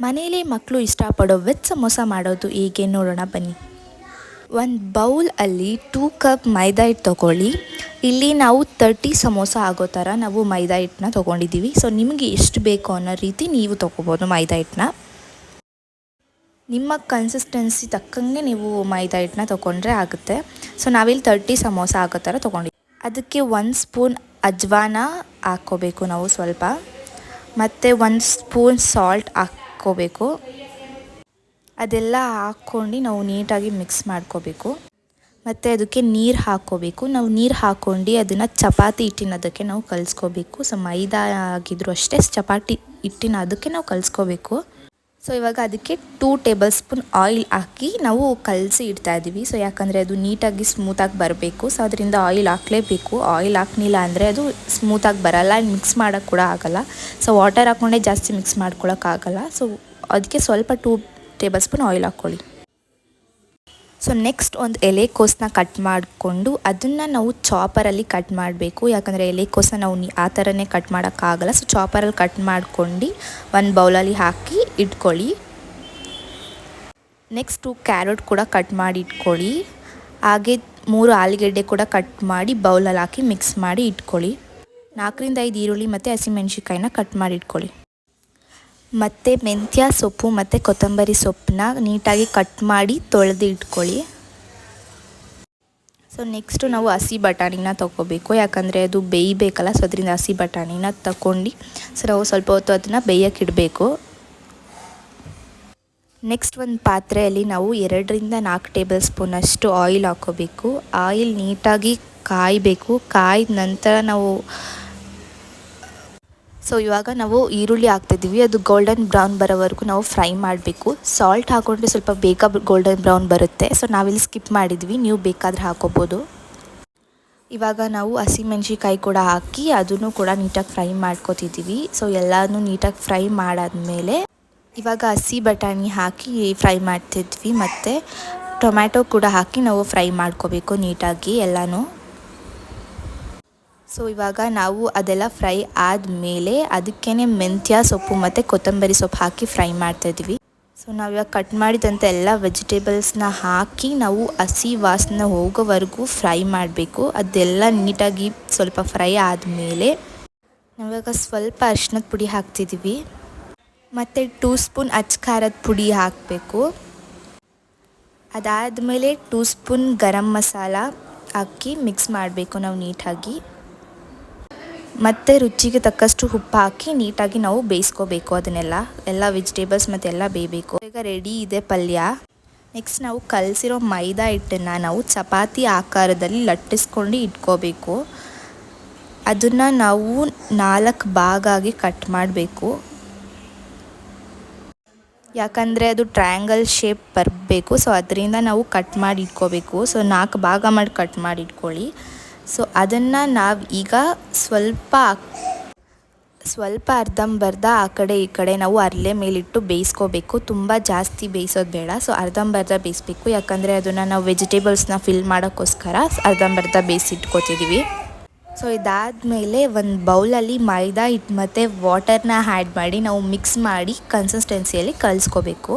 ಮನೇಲಿ ಮಕ್ಕಳು ಇಷ್ಟಪಡೋ ವೆಜ್ ಸಮೋಸ ಮಾಡೋದು ಹೇಗೆ ನೋಡೋಣ ಬನ್ನಿ. ಒಂದು ಬೌಲಲ್ಲಿ 2 ಕಪ್ ಮೈದಾ ಹಿಟ್ಟು ತೊಗೊಳ್ಳಿ. ಇಲ್ಲಿ ನಾವು 30 ಸಮೋಸ ಆಗೋ ಥರ ನಾವು ಮೈದಾ ಹಿಟ್ಟನ್ನ ತೊಗೊಂಡಿದ್ದೀವಿ. ಸೊ ನಿಮಗೆ ಎಷ್ಟು ಬೇಕು ಅನ್ನೋ ರೀತಿ ನೀವು ತೊಗೋಬೋದು ಮೈದಾ ಹಿಟ್ಟನ್ನ. ನಿಮ್ಮ ಕನ್ಸಿಸ್ಟೆನ್ಸಿ ತಕ್ಕಂಗೆ ನೀವು ಮೈದಾ ಹಿಟ್ಟನ್ನ ತೊಗೊಂಡ್ರೆ ಆಗುತ್ತೆ. ಸೊ ನಾವಿಲ್ಲಿ 30 ಸಮೋಸ ಆಗೋ ಥರ ತೊಗೊಂಡಿದ್ದೀವಿ. ಅದಕ್ಕೆ 1 ಸ್ಪೂನ್ ಅಜ್ವಾನ ಹಾಕ್ಕೋಬೇಕು ನಾವು ಸ್ವಲ್ಪ, ಮತ್ತು 1 ಸ್ಪೂನ್ ಸಾಲ್ಟ್ ಹಾಕ್ಕೋಬೇಕು. ಅದೆಲ್ಲ ಹಾಕ್ಕೊಂಡು ನಾವು ನೀಟಾಗಿ ಮಿಕ್ಸ್ ಮಾಡ್ಕೋಬೇಕು. ಮತ್ತು ಅದಕ್ಕೆ ನೀರು ಹಾಕ್ಕೋಬೇಕು. ನಾವು ನೀರು ಹಾಕ್ಕೊಂಡು ಅದನ್ನು ಚಪಾತಿ ಹಿಟ್ಟಿನದಕ್ಕೆ ನಾವು ಕಲಿಸ್ಕೋಬೇಕು. ಸೊ ಮೈದಾ ಆಗಿದ್ರು ಅಷ್ಟೇ, ಚಪಾತಿ ಹಿಟ್ಟಿನ ಅದಕ್ಕೆ ನಾವು ಕಲಿಸ್ಕೋಬೇಕು. ಸೊ ಇವಾಗ ಅದಕ್ಕೆ 2 ಟೇಬಲ್ ಸ್ಪೂನ್ ಆಯಿಲ್ ಹಾಕಿ ನಾವು ಕಲಸಿ ಇಡ್ತಾಯಿದ್ದೀವಿ. ಸೊ ಯಾಕಂದರೆ ಅದು ನೀಟಾಗಿ ಸ್ಮೂತಾಗಿ ಬರಬೇಕು. ಸೊ ಅದರಿಂದ ಆಯಿಲ್ ಹಾಕಲೇಬೇಕು. ಆಯಿಲ್ ಹಾಕಲಿಲ್ಲ ಅಂದರೆ ಅದು ಸ್ಮೂತಾಗಿ ಬರಲ್ಲ, ಮಿಕ್ಸ್ ಮಾಡೋಕ್ಕೆ ಕೂಡ ಆಗೋಲ್ಲ. ಸೊ ವಾಟರ್ ಹಾಕ್ಕೊಂಡೇ ಜಾಸ್ತಿ ಮಿಕ್ಸ್ ಮಾಡ್ಕೊಳಕ್ಕಾಗಲ್ಲ. ಸೊ ಅದಕ್ಕೆ ಸ್ವಲ್ಪ 2 ಟೇಬಲ್ ಸ್ಪೂನ್ ಆಯಿಲ್ ಹಾಕ್ಕೊಳ್ಳಿ. ಸೊ ನೆಕ್ಸ್ಟ್ ಒಂದು ಎಲೆಕೋಸನ್ನ ಕಟ್ ಮಾಡಿಕೊಂಡು ಅದನ್ನು ನಾವು ಚಾಪರಲ್ಲಿ ಕಟ್ ಮಾಡಬೇಕು. ಯಾಕಂದರೆ ಎಲೆಕೋಸನ್ನ ನಾವು ಆ ಥರನೇ ಕಟ್ ಮಾಡೋಕ್ಕಾಗಲ್ಲ. ಸೊ ಚಾಪರಲ್ಲಿ ಕಟ್ ಮಾಡ್ಕೊಂಡು ಒಂದು ಬೌಲಲ್ಲಿ ಹಾಕಿ ಇಟ್ಕೊಳ್ಳಿ. ನೆಕ್ಸ್ಟು ಕ್ಯಾರೆಟ್ ಕೂಡ ಕಟ್ ಮಾಡಿ ಇಟ್ಕೊಳ್ಳಿ. ಹಾಗೆ 3 ಆಲೂಗೆಡ್ಡೆ ಕೂಡ ಕಟ್ ಮಾಡಿ ಬೌಲಲ್ಲಿ ಹಾಕಿ ಮಿಕ್ಸ್ ಮಾಡಿ ಇಟ್ಕೊಳ್ಳಿ. 4ರಿಂದ 5 ಈರುಳ್ಳಿ ಮತ್ತು ಹಸಿಮೆಣ್ಸಿಕಾಯಿನ ಕಟ್ ಮಾಡಿ ಇಟ್ಕೊಳ್ಳಿ. ಮತ್ತು ಮೆಂತ್ಯ ಸೊಪ್ಪು ಮತ್ತು ಕೊತ್ತಂಬರಿ ಸೊಪ್ಪನ್ನ ನೀಟಾಗಿ ಕಟ್ ಮಾಡಿ ತೊಳೆದು ಇಟ್ಕೊಳ್ಳಿ. ಸೊ ನೆಕ್ಸ್ಟು ನಾವು ಹಸಿ ಬಟಾಣಿನ ತೊಗೋಬೇಕು. ಯಾಕಂದರೆ ಅದು ಬೇಯಬೇಕಲ್ಲ. ಸೊ ಅದರಿಂದ ಹಸಿ ಬಟಾಣಿನ ತಗೊಂಡು ಸೊ ನಾವು ಸ್ವಲ್ಪ ಹೊತ್ತು ಅದನ್ನು ಬೇಯಕ್ಕೆ ಇಡಬೇಕು. ನೆಕ್ಸ್ಟ್ ಒಂದು ಪಾತ್ರೆಯಲ್ಲಿ ನಾವು 2ರಿಂದ 4 ಟೇಬಲ್ ಸ್ಪೂನಷ್ಟು ಆಯಿಲ್ ಹಾಕ್ಕೋಬೇಕು. ಆಯಿಲ್ ನೀಟಾಗಿ ಕಾಯಬೇಕು. ಕಾಯ್ದ ನಂತರ ನಾವು ಇವಾಗ ನಾವು ಈರುಳ್ಳಿ ಹಾಕ್ತಿದ್ದೀವಿ. ಅದು ಗೋಲ್ಡನ್ ಬ್ರೌನ್ ಬರೋವರೆಗೂ ನಾವು ಫ್ರೈ ಮಾಡಬೇಕು. ಸಾಲ್ಟ್ ಹಾಕ್ಕೊಂಡ್ರೆ ಸ್ವಲ್ಪ ಬೇಗ ಗೋಲ್ಡನ್ ಬ್ರೌನ್ ಬರುತ್ತೆ. ಸೊ ನಾವಿಲ್ಲಿ ಸ್ಕಿಪ್ ಮಾಡಿದ್ವಿ, ನೀವು ಬೇಕಾದರೆ ಹಾಕ್ಕೋಬೋದು. ಇವಾಗ ನಾವು ಹಸಿಮೆಣ್ಸಿಕಾಯಿ ಕೂಡ ಹಾಕಿ ಅದನ್ನು ಕೂಡ ನೀಟಾಗಿ ಫ್ರೈ ಮಾಡ್ಕೊತಿದ್ದೀವಿ. ಸೊ ಎಲ್ಲನೂ ನೀಟಾಗಿ ಫ್ರೈ ಮಾಡಾದ್ಮೇಲೆ ಇವಾಗ ಹಸಿ ಬಟಾಣಿ ಹಾಕಿ ಫ್ರೈ ಮಾಡ್ತಿದ್ವಿ. ಮತ್ತು ಟೊಮ್ಯಾಟೊ ಕೂಡ ಹಾಕಿ ನಾವು ಫ್ರೈ ಮಾಡ್ಕೋಬೇಕು ನೀಟಾಗಿ ಎಲ್ಲನೂ. ಸೊ ಇವಾಗ ನಾವು ಅದೆಲ್ಲ ಫ್ರೈ ಆದಮೇಲೆ ಅದಕ್ಕೇ ಮೆಂತ್ಯ ಸೊಪ್ಪು ಮತ್ತು ಕೊತ್ತಂಬರಿ ಸೊಪ್ಪು ಹಾಕಿ ಫ್ರೈ ಮಾಡ್ತಾಯಿದ್ವಿ. ಸೊ ನಾವಿವಾಗ ಕಟ್ ಮಾಡಿದಂಥ ಎಲ್ಲ ವೆಜಿಟೇಬಲ್ಸ್ನ ಹಾಕಿ ನಾವು ಹಸಿ ವಾಸನೆ ಹೋಗೋವರೆಗೂ ಫ್ರೈ ಮಾಡಬೇಕು. ಅದೆಲ್ಲ ನೀಟಾಗಿ ಸ್ವಲ್ಪ ಫ್ರೈ ಆದಮೇಲೆ ನಾವಿವಾಗ ಸ್ವಲ್ಪ ಅರಿಶಿನದ ಪುಡಿ ಹಾಕ್ತಿದ್ದೀವಿ. ಮತ್ತು 2 ಸ್ಪೂನ್ ಅಚ್ಚ ಖಾರದ ಪುಡಿ ಹಾಕಬೇಕು. ಅದಾದಮೇಲೆ 2 ಸ್ಪೂನ್ ಗರಂ ಮಸಾಲ ಹಾಕಿ ಮಿಕ್ಸ್ ಮಾಡಬೇಕು ನಾವು ನೀಟಾಗಿ. ಮತ್ತು ರುಚಿಗೆ ತಕ್ಕಷ್ಟು ಉಪ್ಪು ಹಾಕಿ ನೀಟಾಗಿ ನಾವು ಬೇಯಿಸ್ಕೋಬೇಕು. ಎಲ್ಲ ವೆಜಿಟೇಬಲ್ಸ್ ಮತ್ತು ಎಲ್ಲ ಬೇಯಬೇಕು. ಈಗ ರೆಡಿ ಇದೆ ಪಲ್ಯ. ನೆಕ್ಸ್ಟ್ ನಾವು ಕಲಸಿರೋ ಮೈದಾ ಹಿಟ್ಟನ್ನು ನಾವು ಚಪಾತಿ ಆಕಾರದಲ್ಲಿ ಲಟ್ಟಿಸ್ಕೊಂಡು ಇಟ್ಕೋಬೇಕು. ಅದನ್ನು ನಾವು 4 ಭಾಗ ಆಗಿ ಕಟ್ ಮಾಡಬೇಕು. ಯಾಕಂದರೆ ಅದು ಟ್ರಯಾಂಗಲ್ ಶೇಪ್ ಬರಬೇಕು. ಸೊ ಅದರಿಂದ ನಾವು ಕಟ್ ಮಾಡಿ ಇಟ್ಕೋಬೇಕು. ಸೊ 4 ಭಾಗ ಮಾಡಿ ಕಟ್ ಮಾಡಿ ಇಟ್ಕೊಳ್ಳಿ. ಸೊ ಅದನ್ನು ನಾವು ಈಗ ಸ್ವಲ್ಪ ಅರ್ಧಂಬರ್ಧ ಆ ಕಡೆ ಈ ಕಡೆ ನಾವು ಅರಳೆ ಮೇಲಿಟ್ಟು ಬೇಯಿಸ್ಕೋಬೇಕು. ತುಂಬ ಜಾಸ್ತಿ ಬೇಯಿಸೋದು ಬೇಡ. ಸೊ ಅರ್ಧಂಬರ್ಧ ಬೇಯಿಸ್ಬೇಕು. ಯಾಕಂದರೆ ಅದನ್ನು ನಾವು ವೆಜಿಟೇಬಲ್ಸ್ನ ಫಿಲ್ ಮಾಡೋಕ್ಕೋಸ್ಕರ ಅರ್ಧಂಬರ್ಧ ಬೇಯಿಸಿಟ್ಕೋತಿದ್ದೀವಿ. ಸೊ ಇದಾದಮೇಲೆ ಒಂದು ಬೌಲಲ್ಲಿ ಮೈದಾ ಹಿಟ್ಟು ಮತ್ತು ವಾಟರ್ನ ಆ್ಯಡ್ ಮಾಡಿ ನಾವು ಮಿಕ್ಸ್ ಮಾಡಿ ಕನ್ಸಿಸ್ಟೆನ್ಸಿಯಲ್ಲಿ ಕಲಿಸ್ಕೋಬೇಕು.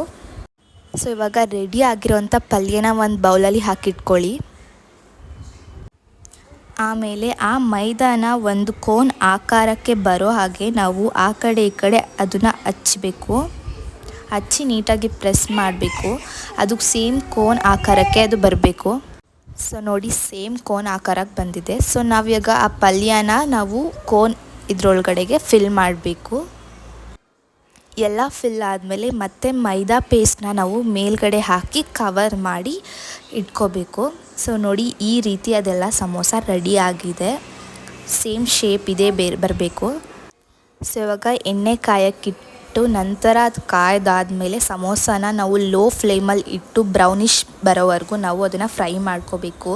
ಸೊ ಇವಾಗ ರೆಡಿ ಆಗಿರೋಂಥ ಪಲ್ಯನ ಒಂದು ಬೌಲಲ್ಲಿ ಹಾಕಿಟ್ಕೊಳ್ಳಿ. ಆಮೇಲೆ ಆ ಮೈದಾನ ಒಂದು ಕೋನ್ ಆಕಾರಕ್ಕೆ ಬರೋ ಹಾಗೆ ನಾವು ಆ ಕಡೆ ಈ ಕಡೆ ಅದನ್ನು ಹಚ್ಚಿ ನೀಟಾಗಿ ಪ್ರೆಸ್ ಮಾಡಬೇಕು. ಅದು ಸೇಮ್ ಕೋನ್ ಆಕಾರಕ್ಕೆ ಅದು ಬರಬೇಕು. ಸೊ ನೋಡಿ, ಸೇಮ್ ಕೋನ್ ಆಕಾರಕ್ಕೆ ಬಂದಿದೆ. ಸೊ ನಾವಿವಾಗ ಆ ಪಲ್ಯನ ನಾವು ಕೋನ್ ಇದರೊಳಗಡೆಗೆ ಫಿಲ್ ಮಾಡಬೇಕು. ಎಲ್ಲ ಫಿಲ್ ಆದಮೇಲೆ ಮತ್ತೆ ಮೈದಾ ಪೇಸ್ಟ್ನ ನಾವು ಮೇಲ್ಗಡೆ ಹಾಕಿ ಕವರ್ ಮಾಡಿ ಇಟ್ಕೋಬೇಕು. ಸೊ ನೋಡಿ, ಈ ರೀತಿ ಅದೆಲ್ಲ ಸಮೋಸ ರೆಡಿ ಆಗಿದೆ. ಸೇಮ್ ಶೇಪ್ ಇದೆ ಬರಬೇಕು. ಸೊ ಇವಾಗ ಎಣ್ಣೆ ಕಾಯಕ್ಕಿಟ್ಟು ನಂತರ ಅದು ಕಾಯ್ದಾದ್ಮೇಲೆ ಸಮೋಸನ ನಾವು ಲೋ ಫ್ಲೇಮಲ್ಲಿ ಇಟ್ಟು ಬ್ರೌನಿಷ್ ಬರೋವರೆಗೂ ನಾವು ಅದನ್ನು ಫ್ರೈ ಮಾಡ್ಕೋಬೇಕು.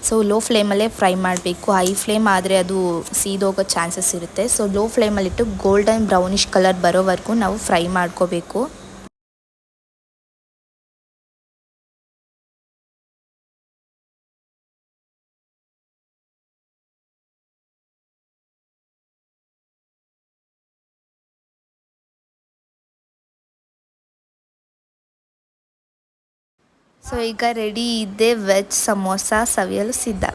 ಸೊ ಲೋ ಫ್ಲೇಮಲ್ಲೇ ಫ್ರೈ ಮಾಡಬೇಕು. ಹೈ ಫ್ಲೇಮ್ ಆದರೆ ಅದು ಸೀದೋಗೋ ಚಾನ್ಸಸ್ ಇರುತ್ತೆ. ಸೊ ಲೋ ಫ್ಲೇಮಲ್ಲಿಟ್ಟು ಗೋಲ್ಡನ್ ಬ್ರೌನಿಷ್ ಕಲರ್ ಬರೋವರೆಗೂ ನಾವು ಫ್ರೈ ಮಾಡ್ಕೋಬೇಕು. ಸೊ ಈಗ ರೆಡಿ ಇದೆ ವೆಜ್ ಸಮೋಸ ಸವಿಯಲು ಸಿದ್ಧ.